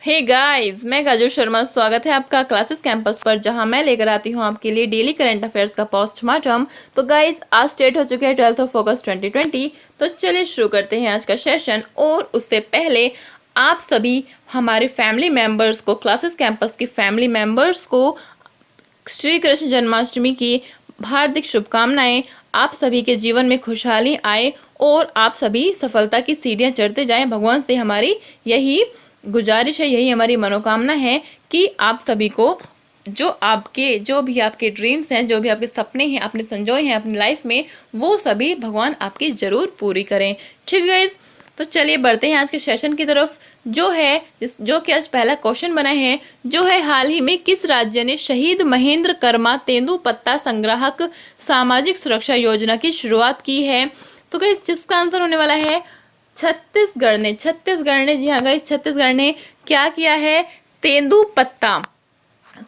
Hey guys, मैं काजल शर्मा। स्वागत है आपका क्लासेस कैंपस पर, जहां मैं लेकर आती हूं आपके लिए डेली करंट अफेयर्स का पोस्टमार्टम। तो गाइस, आज स्टेट हो चुके हैं 12th ऑफ अगस्त 2020। तो चलिए शुरू करते हैं आज का सेशन। और उससे पहले आप सभी हमारे फैमिली मेंबर्स को, क्लासेस कैंपस के फैमिली मेंबर्स को श्री कृष्ण जन्माष्टमी की हार्दिक शुभकामनाएं। आप सभी के जीवन में खुशहाली आए और आप सभी सफलता की सीढ़ियां चढ़ते जाएं। भगवान से हमारी यही गुजारिश है, यही हमारी मनोकामना है कि आप सभी को जो भी आपके ड्रीम्स हैं, जो भी आपके सपने हैं, अपने संजोए हैं अपनी लाइफ में, वो सभी भगवान आपकी जरूर पूरी करें। ठीक है गाइस, तो चलिए बढ़ते हैं आज के सेशन की तरफ। जो कि आज पहला क्वेश्चन बना है, जो है हाल ही में किस राज्य ने शहीद महेंद्र कर्मा तेंदुपत्ता संग्राहक सामाजिक सुरक्षा योजना की शुरुआत की है। तो गाइस, जिसका आंसर होने वाला है छत्तीसगढ़ ने जी हाँ गाइस, छत्तीसगढ़ ने क्या किया है?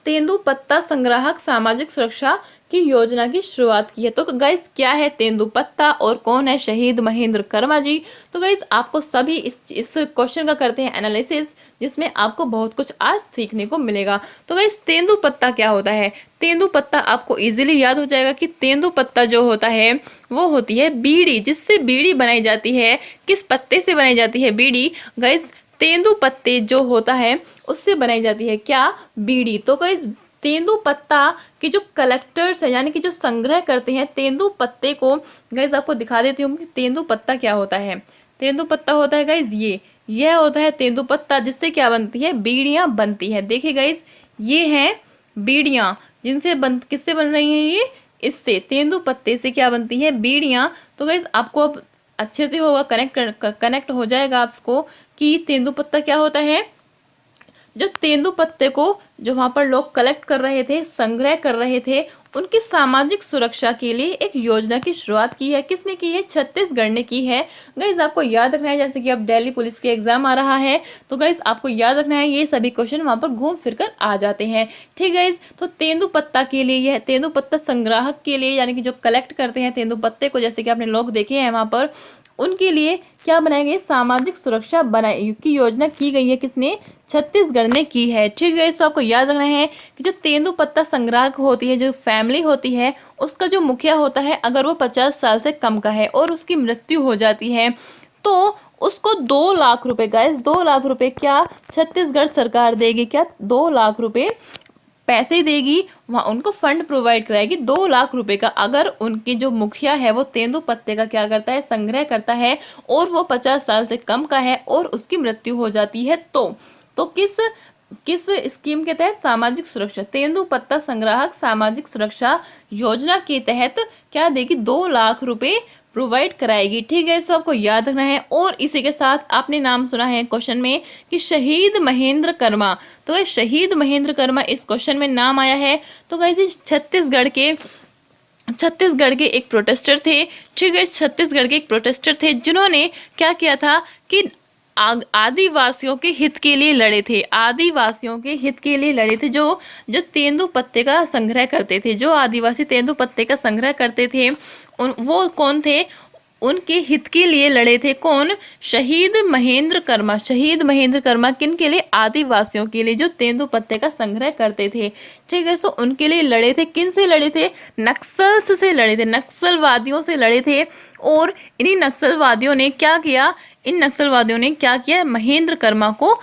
तेंदुपत्ता संग्राहक सामाजिक सुरक्षा की योजना की शुरुआत की है। तो गाइस, क्या है तेंदुपत्ता और कौन है शहीद महेंद्र कर्मा जी? तो गाइस, आपको सभी इस क्वेश्चन का करते हैं एनालिसिस, जिसमें आपको बहुत कुछ आज सीखने को मिलेगा। तो गाइस, तेंदुपत्ता क्या होता है? तेंदुपत्ता आपको इजीली याद हो जाएगा कि तेंदुपत्ता जो होता है वो होती है बीड़ी, जिससे बीड़ी बनाई जाती है। किस पत्ते से बनाई जाती है बीड़ी? गाइस, तेंदुपत्ते जो होता है उससे बनाई जाती है क्या? बीड़ी। तो गाइस, तेंदुपत्ता के जो कलेक्टर्स है, यानी कि जो संग्रह करते हैं तेंदुपत्ते को, गाइस आपको दिखा देती हूँ कि तेंदुपत्ता क्या होता है। तेंदुपत्ता होता है गाइस यह होता है तेंदुपत्ता, जिससे क्या बनती है? बीड़ियां बनती है। देखिए गाइस, ये हैं बीड़ियां, किससे बन रही हैं ये? इससे, तेंदुपत्ते से क्या बनती है? बीड़ियां। तो गाइस, आपको अब अच्छे से होगा, कनेक्ट हो जाएगा आपको कि तेंदुपत्ता क्या होता है। जो तेंदुपत्ते को जो वहां पर लोग कलेक्ट कर रहे थे, संग्रह कर रहे थे, उनकी सामाजिक सुरक्षा के लिए एक योजना की शुरुआत की है। किसने की है? छत्तीसगढ़ ने की है। गाइस, आपको याद रखना है, जैसे कि अब दिल्ली पुलिस के एग्जाम आ रहा है, तो गाइस आपको याद रखना है ये सभी क्वेश्चन वहां पर घूम फिर कर आ जाते हैं। ठीक गाइस, तो तेंदुपत्ता के लिए, यह तेंदुपत्ता संग्राहक के लिए, यानी कि जो कलेक्ट करते हैं तेंदुपत्ते को, जैसे कि आपने लोग देखे हैं वहां पर, उनके लिए क्या बनाई गई? सामाजिक सुरक्षा बनाई की योजना की गई है। किसने? छत्तीसगढ़ ने की है। ठीक है, इसको आपको याद रखना है कि जो तेंदुपत्ता संग्राहक होती है, जो फैमिली होती है, उसका जो मुखिया होता है, अगर वो 50 साल से कम का है और उसकी मृत्यु हो जाती है, तो उसको 2 लाख रुपए, गाइस 2 लाख रुपए क्या छत्तीसगढ़ सरकार देगी? क्या 2 लाख रुपए पैसे देगी, वहाँ उनको फंड प्रोवाइड कराएगी 2 लाख रुपए का। अगर उनकी जो मुखिया है वो तेंदुपत्ते का क्या करता है? संग्रह करता है, और वो 50 साल से कम का है और उसकी मृत्यु हो जाती है, तो किस किस स्कीम के तहत? सामाजिक सुरक्षा, तेंदुपत्ता संग्राहक सामाजिक सुरक्षा योजना के तहत क्या देगी? 2 लाख रुपए प्रोवाइड कराएगी। ठीक है, इसको आपको याद रखना है। और इसी के साथ आपने नाम सुना है क्वेश्चन में कि शहीद महेंद्र कर्मा। तो ये शहीद महेंद्र कर्मा इस क्वेश्चन में नाम आया है। तो गाइस, छत्तीसगढ़ के एक प्रोटेस्टर थे। ठीक है, छत्तीसगढ़ के एक प्रोटेस्टर थे, जिन्होंने क्या किया था कि आदिवासियों के हित के लिए लड़े थे। आदिवासियों के हित के लिए लड़े थे, जो जो तेंदुपत्ते का संग्रह करते थे, जो आदिवासी तेंदुपत्ते का संग्रह करते थे, वो कौन थे? उनके हित के लिए लड़े थे। कौन? शहीद महेंद्र कर्मा। शहीद महेंद्र कर्मा किन के लिए? आदिवासियों के लिए, जो तेंदुपत्ते का संग्रह करते थे। ठीक है, सो उनके लिए लड़े थे। किन से लड़े थे? नक्सल्स से लड़े थे, नक्सलवादियों से लड़े थे। और इन्हीं नक्सलवादियों ने क्या किया? महेंद्र कर्मा को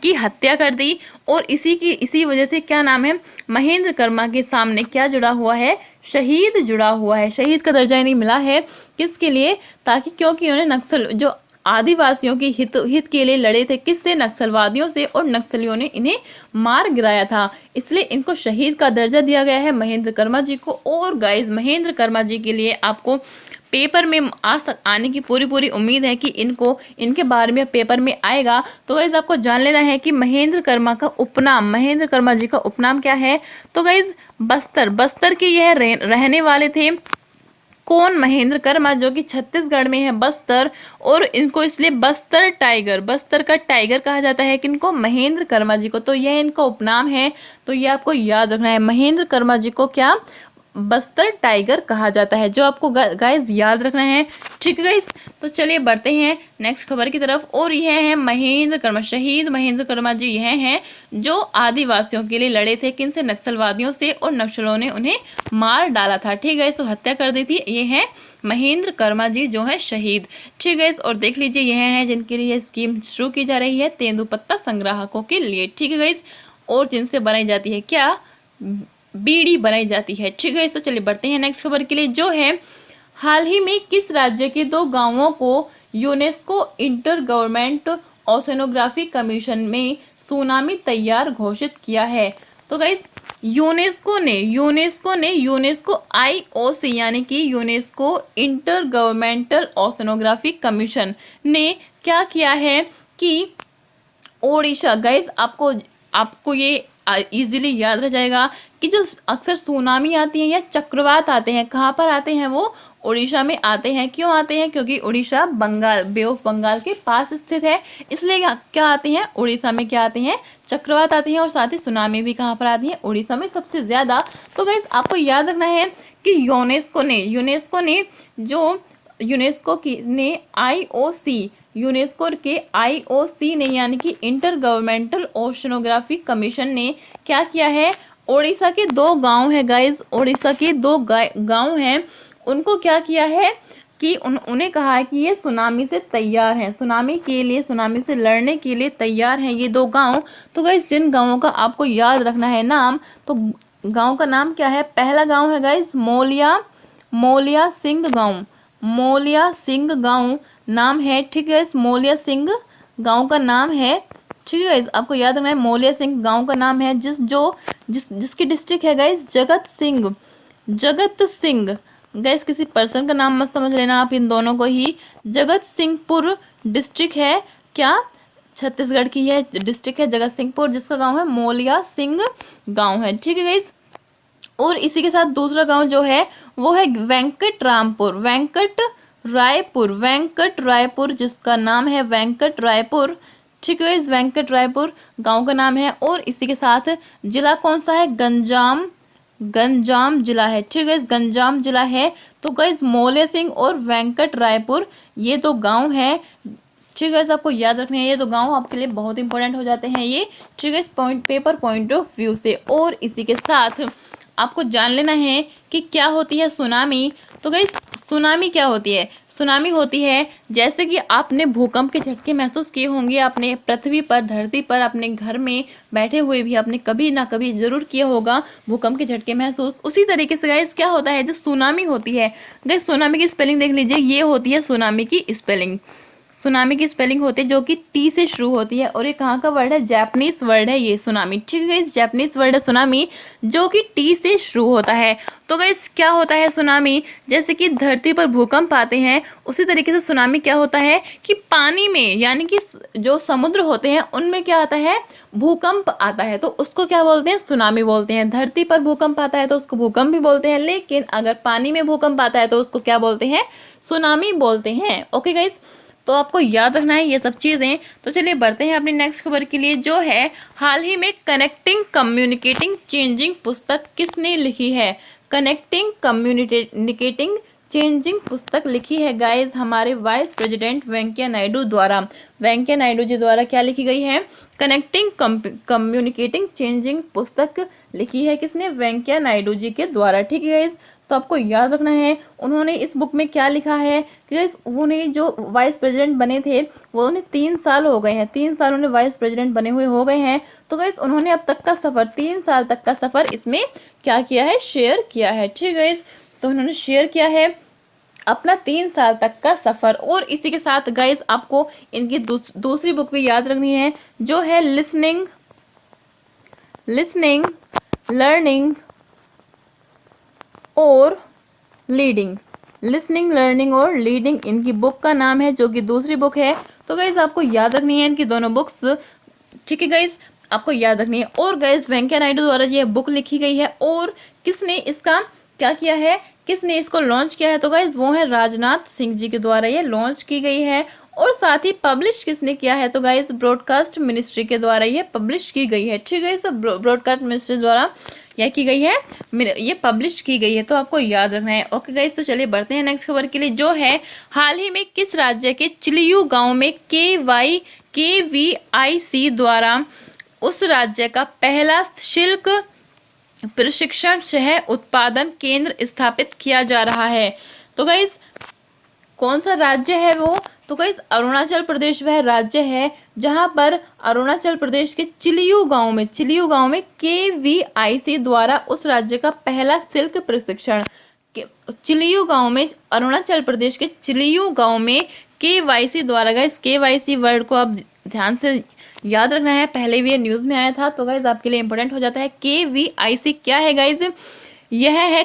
की हत्या कर दी। और इसी वजह से क्या नाम है? महेंद्र कर्मा के सामने क्या जुड़ा हुआ है? शहीद जुड़ा हुआ है। शहीद का दर्जा इन्हें मिला है। किसके लिए? ताकि, क्योंकि उन्होंने जो आदिवासियों के हित के लिए लड़े थे, किससे? नक्सलवादियों से, और नक्सलियों ने इन्हें मार गिराया था, इसलिए इनको शहीद का दर्जा दिया गया है महेंद्र कर्मा जी को। और गाइस, महेंद्र कर्मा जी के लिए आपको पेपर में आने की पूरी उम्मीद है कि इनके बारे में पेपर में आएगा। तो गाइज, आपको जान लेना है कि महेंद्र कर्मा जी का उपनाम क्या है? तो गाइज, बस्तर के यह रहने वाले थे। कौन? महेंद्र कर्मा, जो कि छत्तीसगढ़ में है बस्तर, और इनको इसलिए बस्तर का टाइगर कहा जाता है। किनको? महेंद्र कर्मा जी को। तो यह इनका उपनाम है। तो ये आपको याद रखना है, महेंद्र कर्मा जी को क्या बस्तर टाइगर कहा जाता है, जो आपको गाइस याद रखना है। ठीक है गाइस, तो चलिए बढ़ते हैं नेक्स्ट खबर की तरफ। और यह है महेंद्र कर्मा, शहीद महेंद्र कर्मा जी यह हैं जो आदिवासियों के लिए लड़े थे, किनसे, नक्सलवादियों से, और नक्सलों ने उन्हें मार डाला था। ठीक है, तो हत्या कर दी थी। ये है महेंद्र कर्मा जी जो है शहीद। ठीक है, और देख लीजिए यह है जिनके लिए स्कीम शुरू की जा रही है तेंदुपत्ता संग्राहकों के लिए। ठीक है गाइस, और जिनसे बनाई जाती है क्या, बीड़ी बनाई जाती है। ठीक है, तो चलिए बढ़ते हैं नेक्स्ट खबर के लिए, जो है हाल ही में किस राज्य के 2 गांवों को UNESCO inter government oceanography commission में सुनामी तैयार घोषित किया है। तो गाइस यूनेस्को आईओसी यानी कि UNESCO inter governmental oceanography commission ने क्या किया है कि ओडिशा, गाइस आपको ये इजीली याद रह जाएगा कि जो अक्सर सुनामी आती है या चक्रवात आते हैं, कहाँ पर आते हैं, वो उड़ीसा में आते हैं। क्यों आते हैं, क्योंकि उड़ीसा बंगाल, बे ऑफ बंगाल के पास स्थित है, इसलिए क्या आते हैं, उड़ीसा में क्या आते हैं, चक्रवात आते हैं। और साथ ही सुनामी भी कहाँ पर आती है, उड़ीसा में सबसे ज्यादा। तो गाइस आपको याद रखना है कि यूनेस्को ने यानी कि इंटर गवर्नमेंटल ओशनोग्राफी कमीशन ने क्या किया है, ओडिशा के 2 गांव है गाइस, ओडिशा के 2 गांव हैं, उनको क्या किया है कि उन्हें कहा है कि ये सुनामी से तैयार हैं, सुनामी से लड़ने के लिए तैयार हैं ये 2 गांव। तो गाइस जिन गांवों का आपको याद रखना है नाम, तो गांव का नाम क्या है, पहला गांव है गाइस मोलिया सिंह गांव नाम है। ठीक है, मोलिया सिंह गांव का नाम है। ठीक है गाइस, आपको याद रखना है मोलिया सिंह गांव का नाम है, जिसकी डिस्ट्रिक्ट है गाइस जगत सिंह। गाइस किसी पर्सन का नाम मत समझ लेना आप इन दोनों को ही। जगत सिंहपुर डिस्ट्रिक्ट है क्या, छत्तीसगढ़ की यह डिस्ट्रिक्ट है जगत सिंहपुर, जिसका गांव है मोलिया सिंह गांव है। ठीक है गाइस, और इसी के साथ दूसरा गांव जो है वो है वेंकट रायपुर, जिसका नाम है वेंकट रायपुर। ठीक है, इस वेंकट रायपुर गांव का नाम है। और इसी के साथ जिला कौन सा है, गंजाम जिला है। ठीक है, इस गंजाम जिला है। तो गाइस मोले सिंह और वेंकट रायपुर ये 2 गांव हैं। ठीक है, आपको याद रखना है ये 2 गांव आपके लिए बहुत इंपॉर्टेंट हो जाते हैं ये। ठीक है, पेपर पॉइंट ऑफ व्यू से। और इसी के साथ आपको जान लेना है कि क्या होती है सुनामी। तो गाइस सुनामी क्या होती है, सुनामी होती है जैसे कि आपने भूकंप के झटके महसूस किए होंगे अपने पृथ्वी पर, धरती पर, अपने घर में बैठे हुए भी आपने कभी ना कभी जरूर किया होगा भूकंप के झटके महसूस। उसी तरीके से गाइस क्या होता है, जो सुनामी होती है, गाइस सुनामी की स्पेलिंग देख लीजिए, ये होती है सुनामी की स्पेलिंग होती है जो कि टी से शुरू होती है। और ये कहाँ का वर्ड है, जापानीज वर्ड है ये सुनामी। ठीक है गाइस, जापानीज वर्ड है सुनामी जो कि टी से शुरू होता है। तो गाइस क्या होता है सुनामी, जैसे कि धरती पर भूकंप आते हैं, उसी तरीके से सुनामी क्या होता है कि पानी में यानी कि जो समुद्र होते हैं उनमें क्या आता है, भूकंप आता है, तो उसको क्या बोलते हैं, सुनामी बोलते हैं। धरती पर भूकंप आता है तो उसको भूकंप भी बोलते हैं, लेकिन अगर पानी में भूकंप आता है तो उसको क्या बोलते हैं, सुनामी बोलते हैं। ओके गाइस, तो आपको याद रखना है ये सब चीज़ें। तो चलिए बढ़ते हैं अपनी नेक्स्ट खबर के लिए, जो है हाल ही में कनेक्टिंग कम्युनिकेटिंग चेंजिंग पुस्तक किसने लिखी है। कनेक्टिंग कम्युनिकेटिंग चेंजिंग पुस्तक लिखी है गाइस हमारे वाइस प्रेसिडेंट वेंकैया नायडू द्वारा। वेंकैया नायडू जी द्वारा क्या लिखी गई है, कनेक्टिंग कम्युनिकेटिंग चेंजिंग पुस्तक लिखी है किसने, वेंकैया नायडू जी के द्वारा। ठीक है गाइस, तो आपको याद रखना है उन्होंने इस बुक में क्या लिखा है कि उन्हें जो वाइस प्रेसिडेंट बने थे वो उन्हें 3 साल हो गए हैं, 3 साल उन्हें वाइस प्रेसिडेंट बने हुए हो गए हैं। तो गाइस उन्होंने अब तक का सफ़र, 3 साल तक का सफ़र इसमें क्या किया है, शेयर किया है। ठीक है गाइस, तो उन्होंने शेयर किया है अपना 3 साल तक का सफ़र। और इसी के साथ गाइस आपको इनकी दूसरी बुक भी याद रखनी है, जो है लिसनिंग लर्निंग और लीडिंग इनकी बुक का नाम है, जो कि दूसरी बुक है। तो गाइज आपको याद रखनी है इनकी दोनों बुक्स। ठीक है गाइज, आपको याद रखनी है। और गाइज वेंकैया नायडू द्वारा ये बुक लिखी गई है, और किसने इसका क्या किया है, किसने इसको लॉन्च किया है, तो गाइज वो है राजनाथ सिंह जी के द्वारा ये लॉन्च की गई है। और साथ ही पब्लिश किसने किया है, तो गाइज ब्रॉडकास्ट मिनिस्ट्री के द्वारा ये पब्लिश की गई है। ठीक है, सब ब्रॉडकास्ट मिनिस्ट्री द्वारा क्या की गई है, ये पब्लिश की गई है, तो आपको याद रखना है। ओके गाइस, तो चलिए बढ़ते हैं नेक्स्ट खबर के लिए, जो है हाल ही में किस राज्य के चिलियू गांव में KVIC द्वारा उस राज्य का पहला शुल्क प्रशिक्षण सह उत्पादन केंद्र स्थापित किया जा रहा है। तो गाइस कौन सा राज्य है वो, तो गाइस अरुणाचल प्रदेश वह राज्य है जहां पर अरुणाचल प्रदेश के चिलियू गांव में KVIC द्वारा उस राज्य का पहला शुल्क प्रशिक्षण, चिलियू गांव में, अरुणाचल प्रदेश के चिलियू गांव में KVIC द्वारा, गाइस KVIC वर्ड को आप ध्यान से याद रखना है, पहले भी ये न्यूज में आया था, तो गाइस आपके लिए इंपॉर्टेंट हो जाता है। KVIC क्या है गाइस, यह है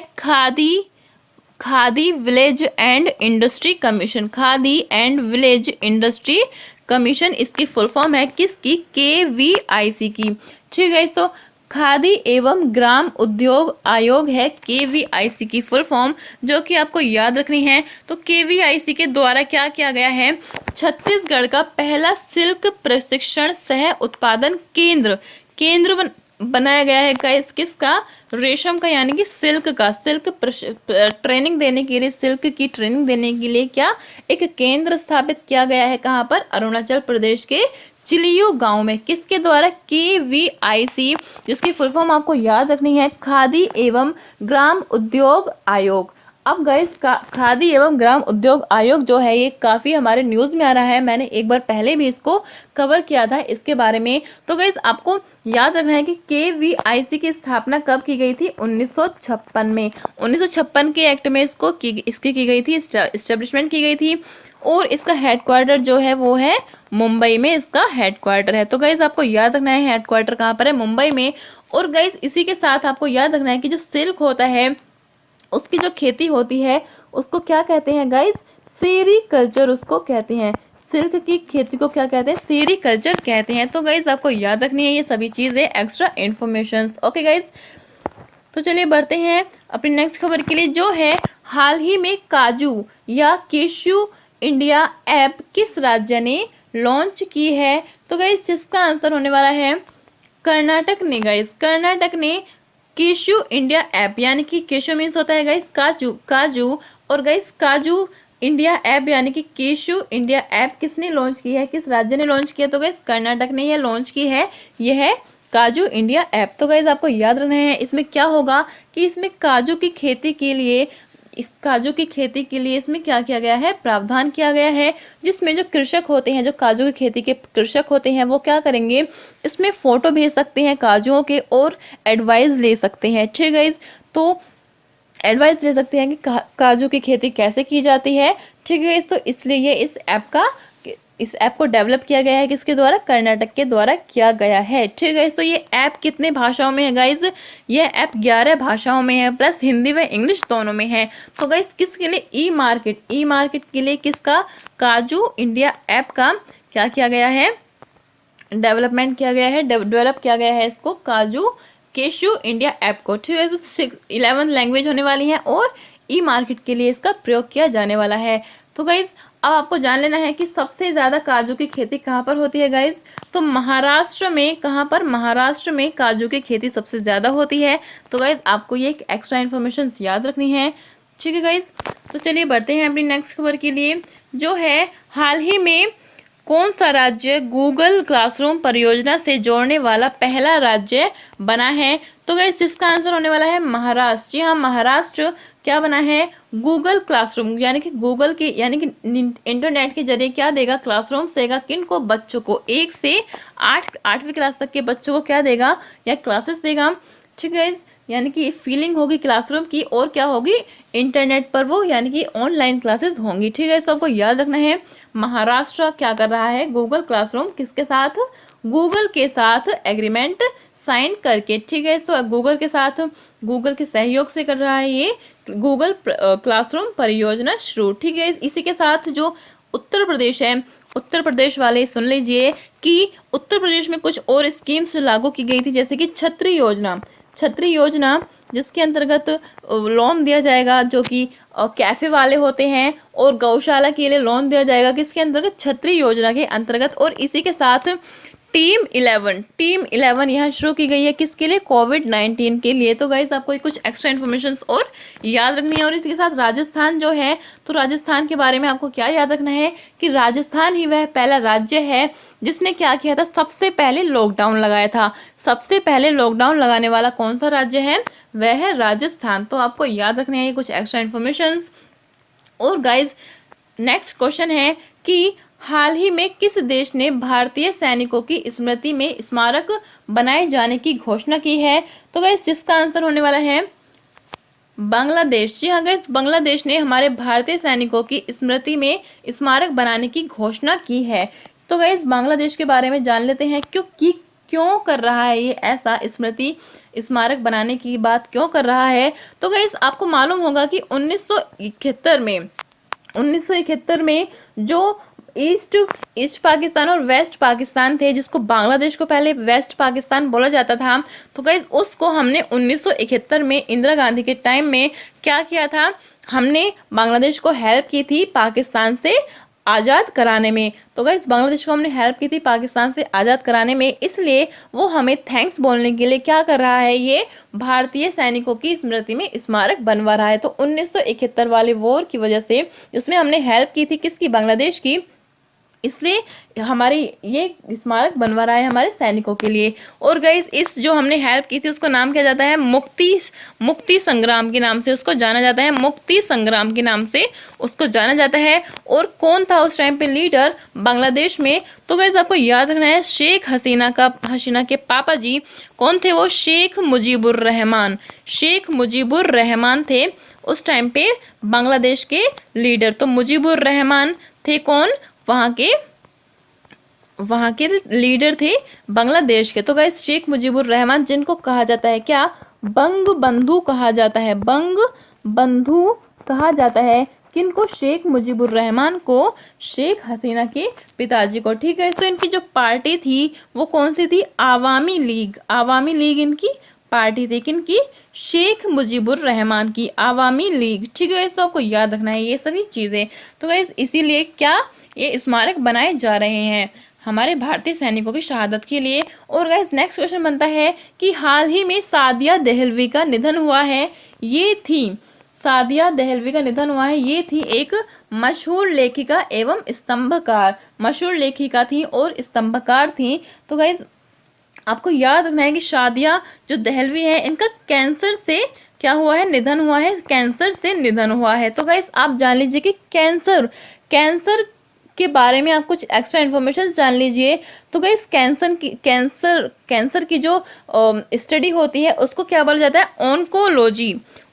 khadi village and industry commission, khadi and village industry commission, इसकी फुल फॉर्म है किसकी, KVIC की। ठीक है, तो खादी एवं ग्राम उद्योग आयोग है KVIC की फुल फॉर्म, जो कि आपको याद रखनी है। तो KVIC के द्वारा क्या किया गया है, छत्तीसगढ़ का पहला सिल्क प्रशिक्षण सह उत्पादन केंद्र बनाया गया है। किसका, रेशम का, यानी कि सिल्क का, ट्रेनिंग देने के लिए, सिल्क की ट्रेनिंग देने के लिए क्या एक केंद्र स्थापित किया गया है, कहाँ पर, अरुणाचल प्रदेश के चिलियू गांव में, किसके द्वारा, KVIC, जिसकी फुल फॉर्म आपको याद रखनी है, खादी एवं ग्राम उद्योग आयोग। अब गाइस खादी एवं ग्राम उद्योग आयोग जो है ये काफ़ी हमारे न्यूज़ में आ रहा है, मैंने एक बार पहले भी इसको कवर किया था इसके बारे में। तो गाइस आपको याद रखना है कि KVIC की स्थापना कब की गई थी, 1956 में, 1956 के एक्ट में इसकी की गई थी, इस्टेब्लिशमेंट की गई थी, और इसका हेडक्वार्टर जो है वो है मुंबई में, इसका हेडक्वार्टर है। तो गाइस आपको याद रखना है हेडक्वार्टर कहाँ पर है, मुंबई में। और गाइस इसी के साथ आपको याद रखना है कि जो सिल्क होता है उसकी जो खेती होती है उसको क्या कहते हैं गाइस, सेरीकल्चर उसको कहते हैं, सिल्क की खेती को क्या कहते हैं, सेरीकल्चर कहते हैं। तो गाइस आपको याद रखनी है ये सभी चीज़ें, एक्स्ट्रा इन्फॉर्मेशंस। ओके गाइस, तो चलिए बढ़ते हैं अपनी नेक्स्ट खबर के लिए, जो है हाल ही में काजू या केशू इंडिया ऐप किस राज्य ने लॉन्च की है। तो गाइस जिसका आंसर होने वाला है कर्नाटक ने। गाइस कर्नाटक ने केशू इंडिया ऐप, यानी कि केशू मीन्स होता है गाइस काजू, और गाइस काजू इंडिया ऐप यानी कि केशू इंडिया ऐप किसने लॉन्च की है, किस राज्य ने लॉन्च किया, तो गाइस कर्नाटक ने यह लॉन्च की है, यह है काजू इंडिया ऐप। तो गाइस आपको याद रखना है इसमें क्या होगा कि इसमें काजू की खेती के लिए, इसमें क्या किया गया है, प्रावधान किया गया है, जिसमें जो कृषक होते हैं, जो काजू की खेती के कृषक होते हैं, वो क्या करेंगे, इसमें फ़ोटो भेज सकते हैं काजुओं के और एडवाइस ले सकते हैं। ठीक है, तो एडवाइस ले सकते हैं कि काजू की खेती कैसे की जाती है। ठीक है, तो इसलिए ये इस ऐप को डेवलप किया गया है, किसके द्वारा, कर्नाटक के द्वारा किया गया है। ठीक है, तो ये ऐप कितने भाषाओं में है गाइज, ये ऐप 11 भाषाओं में है, प्लस हिंदी व इंग्लिश दोनों में है। तो गाइज किसके लिए, ई मार्केट के लिए किसका, काजू इंडिया ऐप का क्या किया गया है, डेवलप किया गया है इसको, केशू इंडिया ऐप को। ठीक है, तो 11 लैंग्वेज होने वाली हैं और ई मार्केट के लिए इसका प्रयोग किया जाने वाला है। तो गाइज अब आपको जान लेना है कि सबसे ज़्यादा काजू की खेती कहाँ पर होती है गाइज, तो महाराष्ट्र में, कहाँ पर, महाराष्ट्र में काजू की खेती सबसे ज़्यादा होती है। तो गाइज आपको ये एक एक्स्ट्रा इन्फॉर्मेशन याद रखनी है। ठीक है गाइज, तो चलिए बढ़ते हैं अपनी नेक्स्ट खबर के लिए, जो है हाल ही में कौन सा राज्य गूगल क्लासरूम परियोजना से जोड़ने वाला पहला राज्य बना है। तो गाइस जिसका आंसर होने वाला है महाराष्ट्र। जी हाँ, महाराष्ट्र क्या बना है, गूगल क्लासरूम, यानी कि इंटरनेट के जरिए क्या देगा, क्लासरूम देगा, किन को, बच्चों को, 1 से 8वीं क्लास तक के बच्चों को क्या देगा, या क्लासेस देगा। ठीक है, यानी कि फीलिंग होगी क्लासरूम की, और क्या होगी, इंटरनेट पर वो, यानी कि ऑनलाइन क्लासेस होंगी। ठीक है, इसको आपको याद रखना है, महाराष्ट्र क्या कर रहा है, गूगल क्लासरूम किसके साथ, गूगल के साथ एग्रीमेंट साइन करके। ठीक है, तो गूगल के साथ, गूगल के सहयोग से कर रहा है ये गूगल क्लासरूम परियोजना शुरू। ठीक है, इसी के साथ जो उत्तर प्रदेश है, उत्तर प्रदेश वाले सुन लीजिए कि उत्तर प्रदेश में कुछ और स्कीम्स लागू की गई थी, जैसे कि छतरी योजना, जिसके अंतर्गत लोन दिया जाएगा, जो कि कैफ़े वाले होते हैं, और गौशाला के लिए लोन दिया जाएगा, किसके अंतर्गत, छतरी योजना के अंतर्गत। और इसी के साथ टीम 11 यहाँ शुरू की गई है किसके लिए? कोविड-19 के लिए। तो गाइज आपको कुछ एक्स्ट्रा इन्फॉर्मेशन और याद रखनी है। और इसी के साथ राजस्थान जो है, तो राजस्थान के बारे में आपको क्या याद रखना है कि राजस्थान ही वह पहला राज्य है जिसने क्या किया था, सबसे पहले लॉकडाउन लगाया था। सबसे पहले लॉकडाउन लगाने वाला कौन सा राज्य है? वह है राजस्थान। तो आपको याद रखने हैं कुछ एक्स्ट्रा इन्फॉर्मेशन। और गाइज नेक्स्ट क्वेश्चन है कि हाल ही में किस देश ने भारतीय सैनिकों की स्मृति में स्मारक बनाए जाने की घोषणा की है? तो गाइस जिसका आंसर होने वाला है बांग्लादेश। जी हाँ गाइस, बांग्लादेश ने हमारे भारतीय सैनिकों की स्मृति में स्मारक बनाने की घोषणा की है। तो गाइस बांग्लादेश के बारे में जान लेते हैं क्यों कर रहा है ये ऐसा स्मृति स्मारक बनाने की बात क्यों कर रहा है। तो गाइस आपको मालूम होगा कि 1971 में जो ईस्ट पाकिस्तान और वेस्ट पाकिस्तान थे, जिसको बांग्लादेश को पहले वेस्ट पाकिस्तान बोला जाता था, तो गाइस उसको हमने 1971 में इंदिरा गांधी के टाइम में क्या किया था, हमने बांग्लादेश को हेल्प की थी पाकिस्तान से आज़ाद कराने में। तो गाइस बांग्लादेश को हमने हेल्प की थी पाकिस्तान से आज़ाद कराने में, इसलिए वो हमें थैंक्स बोलने के लिए क्या कर रहा है, ये भारतीय सैनिकों की स्मृति में स्मारक बनवा रहा है। तो 1971 वाले वॉर की वजह से जिसमें हमने हेल्प की थी किसकी? बांग्लादेश की, इसलिए हमारी ये स्मारक बनवा रहा है हमारे सैनिकों के लिए। और गाइस इस जो हमने हेल्प की थी उसको नाम किया जाता है मुक्ति संग्राम के नाम से उसको जाना जाता है, मुक्ति संग्राम के नाम से उसको जाना जाता है। और कौन था उस टाइम पे लीडर बांग्लादेश में? तो गाइस आपको याद रखना है शेख हसीना के पापा जी कौन थे? वो शेख मुजीबुर रहमान थे उस टाइम पे बांग्लादेश के लीडर। तो मुजीबुर रहमान थे कौन? वहाँ के लीडर थे बांग्लादेश के। तो गाइस शेख मुजीबुर रहमान, जिनको कहा जाता है क्या? बंग बंधु कहा जाता है, बंग बंधु कहा जाता है। किनको? शेख मुजीबुर रहमान को, शेख हसीना के पिताजी को। ठीक है, तो इनकी जो पार्टी थी वो कौन सी थी? आवामी लीग इनकी पार्टी थी। किनकी? शेख मुजीबुर रहमान की आवामी लीग। ठीक है, तो आपको याद रखना है ये सभी चीज़ें। तो गाइस इसीलिए क्या ये स्मारक बनाए जा रहे हैं हमारे भारतीय सैनिकों की शहादत के लिए। और गाइस नेक्स्ट क्वेश्चन बनता है कि हाल ही में सादिया दहलवी का निधन हुआ है। ये थी एक मशहूर लेखिका एवं स्तंभकार, मशहूर लेखिका थी और स्तंभकार थी। तो गाइस आपको याद रखना है कि सादिया जो दहलवी है इनका कैंसर से क्या हुआ है? निधन हुआ है, कैंसर से निधन हुआ है। तो गाइस आप जान लीजिए कि कैंसर के बारे में आप कुछ एक्स्ट्रा इन्फॉर्मेशन जान लीजिए। तो गाइस कैंसर की जो स्टडी होती है उसको क्या बोला जाता है?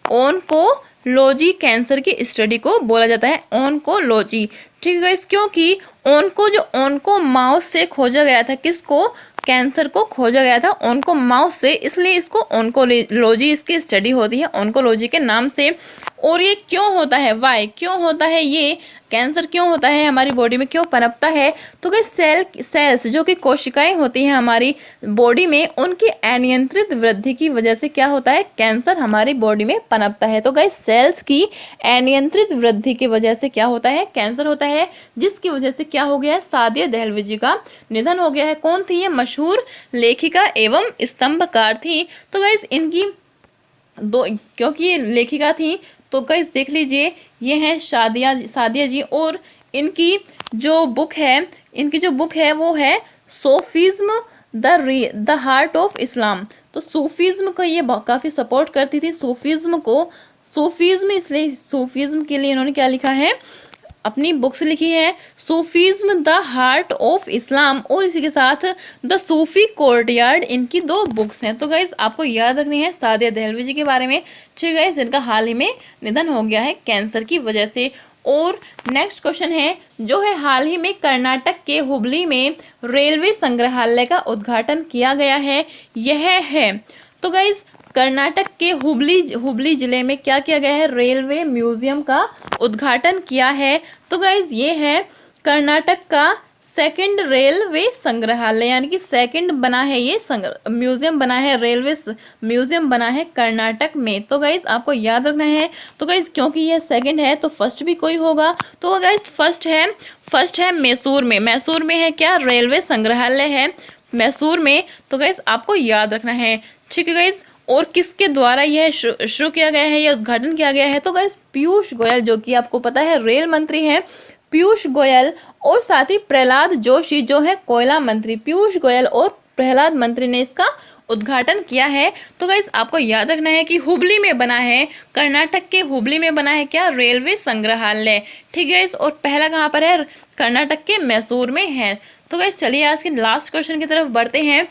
ऑन्कोलॉजी कैंसर की स्टडी को बोला जाता है ऑन्कोलॉजी। ठीक है गाइस, क्योंकि ऑन्को माउस से खोजा गया था, किसको? कैंसर को खोजा गया था ऑन्को माउस से, इसलिए इसको ऑन्कोलॉजी इसकी स्टडी होती है ऑन्कोलॉजी के नाम से। और ये क्यों होता है? वाई क्यों होता है? ये कैंसर क्यों होता है हमारी बॉडी में, क्यों पनपता है? तो गाइस सेल्स जो कि कोशिकाएं होती हैं हमारी बॉडी में, उनकी अनियंत्रित वृद्धि की वजह से क्या होता है? कैंसर हमारी बॉडी में पनपता है। तो गाइस सेल्स की अनियंत्रित वृद्धि की वजह से क्या होता है? कैंसर होता है, जिसकी वजह से क्या हो गया है? सादिया दहलवी जी का निधन हो गया है। कौन थी ये? मशहूर लेखिका एवं स्तंभकार थी। तो गाइस इनकी क्योंकि ये लेखिका थी तो गाइस देख लीजिए ये हैं सादिया जी। और इनकी जो बुक है वो है सोफिज्म द हार्ट ऑफ इस्लाम। तो सूफीज्म को ये काफ़ी सपोर्ट करती थी, सूफीज्म के लिए इन्होंने क्या लिखा है? अपनी बुक्स लिखी है, Sufism the heart of Islam और इसी के साथ द सूफी कोर्टयार्ड, इनकी 2 बुक्स हैं। तो गाइस आपको याद रखनी है सादिया दहलवी जी के बारे में। ठीक है, इनका हाल ही में निधन हो गया है कैंसर की वजह से। और नेक्स्ट क्वेश्चन है जो है हाल ही में कर्नाटक के हुबली में रेलवे संग्रहालय का उद्घाटन किया गया है, यह है। तो गाइस कर्नाटक के हुबली जिले में क्या किया गया है? रेलवे म्यूजियम का उद्घाटन किया है। तो गाइस ये है कर्नाटक का सेकंड रेलवे संग्रहालय, यानी कि सेकंड बना है ये म्यूजियम बना है, रेलवे म्यूजियम बना है कर्नाटक में। तो गाइस आपको याद रखना है। तो गाइस क्योंकि ये सेकंड है तो फर्स्ट भी कोई होगा। तो गाइस फर्स्ट है मैसूर में है क्या? रेलवे संग्रहालय है। मैसूर में। तो गाइस आपको याद रखना है, ठीक है गाइस। और किसके द्वारा यह शुरू किया गया है, यह उद्घाटन किया गया है, तो गाइस पीयूष गोयल, जो कि आपको पता है रेल मंत्री हैं, पीयूष गोयल। और साथ ही प्रहलाद जोशी जो है कोयला मंत्री, पीयूष गोयल और प्रहलाद मंत्री ने इसका उद्घाटन किया है। तो गाइस आपको याद रखना है कि हुबली में बना है, कर्नाटक के हुबली में बना है क्या, रेलवे संग्रहालय, ठीक है गाइस। और पहला कहाँ पर है, कर्नाटक के मैसूर में है। तो गाइस चलिए आज के लास्ट क्वेश्चन की तरफ बढ़ते हैं,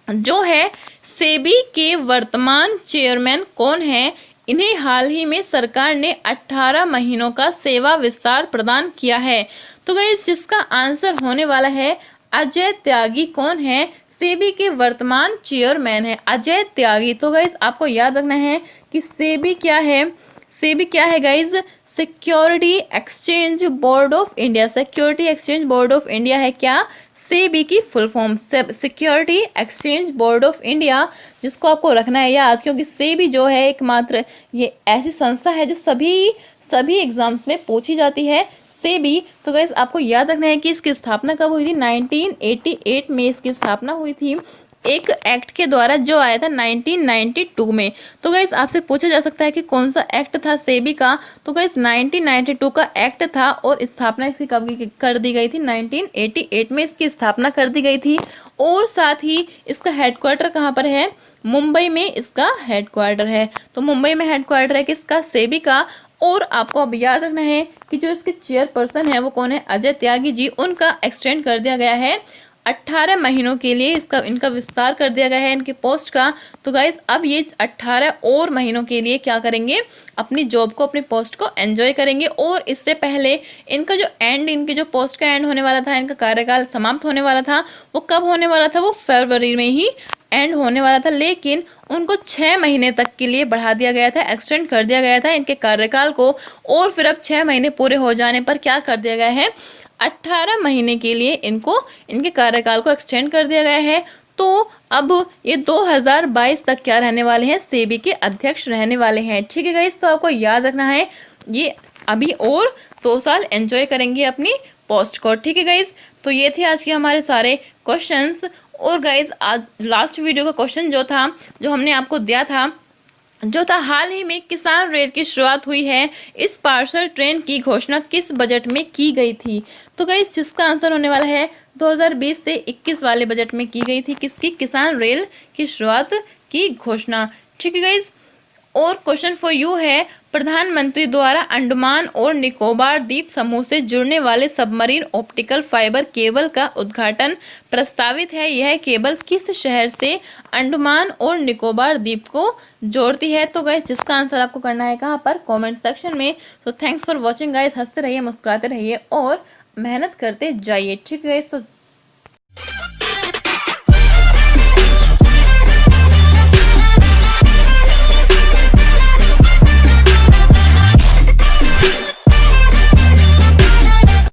जो है सेबी के वर्तमान चेयरमैन कौन है। इन्हें हाल ही में सरकार ने 18 महीनों का सेवा विस्तार प्रदान किया है। तो गाइस जिसका आंसर होने वाला है अजय त्यागी। कौन है, सेबी के वर्तमान चेयरमैन है अजय त्यागी। तो गाइस आपको याद रखना है कि सेबी क्या है, सेबी क्या है guys, security exchange board of India. Security exchange board of India है क्या, सेबी की full form security exchange board of India, जिसको आपको रखना है याद, क्योंकि सेबी जो है एकमात्र ये ऐसी संस्था है जो सभी एग्जाम्स में पूछी जाती है, सेबी। तो गाइस आपको याद रखना है कि इसकी स्थापना कब हुई थी, 1988 में इसकी स्थापना हुई थी, एक एक्ट के द्वारा जो आया था 1992 में। तो गाइस आपसे पूछा जा सकता है कि कौन सा एक्ट था सेबी का, तो गाइस 1992 का एक्ट था और स्थापना इसकी कब कर दी गई थी, 1988 में इसकी स्थापना कर दी गई थी। और साथ ही इसका हेडक्वार्टर कहाँ पर है, मुंबई में इसका हेडक्वार्टर है। तो मुंबई में हेडक्वार्टर है किसका, सेबी का। और आपको अब याद रखना है कि जो इसके चेयरपर्सन है वो कौन है, अजय त्यागी जी। उनका एक्सटेंड कर दिया गया है 18 महीनों के लिए, इनका विस्तार कर दिया गया है इनके पोस्ट का। तो गाइस अब ये 18 और महीनों के लिए क्या करेंगे, अपनी जॉब को, अपनी पोस्ट को एंजॉय करेंगे। और इससे पहले इनके जो पोस्ट का एंड होने वाला था, इनका कार्यकाल समाप्त होने वाला था, वो कब होने वाला था, वो फरवरी में ही एंड होने वाला था। लेकिन उनको 6 महीने तक के लिए बढ़ा दिया गया था, एक्सटेंड कर दिया गया था इनके कार्यकाल को। और फिर अब 6 महीने पूरे हो जाने पर क्या कर दिया गया है, 18 महीने के लिए इनके कार्यकाल को एक्सटेंड कर दिया गया है। तो अब ये 2022 तक क्या रहने वाले हैं, सेबी के अध्यक्ष रहने वाले हैं, ठीक है गाइस। तो आपको याद रखना है ये अभी और 2 साल एंजॉय करेंगे अपनी पोस्ट को, ठीक है गाइस। तो ये थे आज के हमारे सारे क्वेश्चंस। और गाइस आज लास्ट वीडियो का क्वेश्चन जो हमने आपको दिया था, जो था हाल ही में किसान रेल की शुरुआत हुई है, इस पार्सल ट्रेन की घोषणा किस बजट में की गई थी। तो गाइस जिसका आंसर होने वाला है 2020 से 21 वाले बजट में की गई थी, किसकी, किसान रेल की शुरुआत की घोषणा, ठीक है गाइस। और क्वेश्चन फॉर यू है, प्रधानमंत्री द्वारा अंडमान और निकोबार द्वीप समूह से जुड़ने वाले सबमरीन ऑप्टिकल फाइबर केबल का उद्घाटन प्रस्तावित है। यह केबल किस शहर से अंडमान और निकोबार द्वीप को जोड़ती है। तो गाइस जिसका आंसर आपको करना है कहाँ पर, कमेंट सेक्शन में। तो थैंक्स फॉर वॉचिंग गाइस, हंसते रहिए, मुस्कुराते रहिए और मेहनत करते जाइए, ठीक है गाइस। तो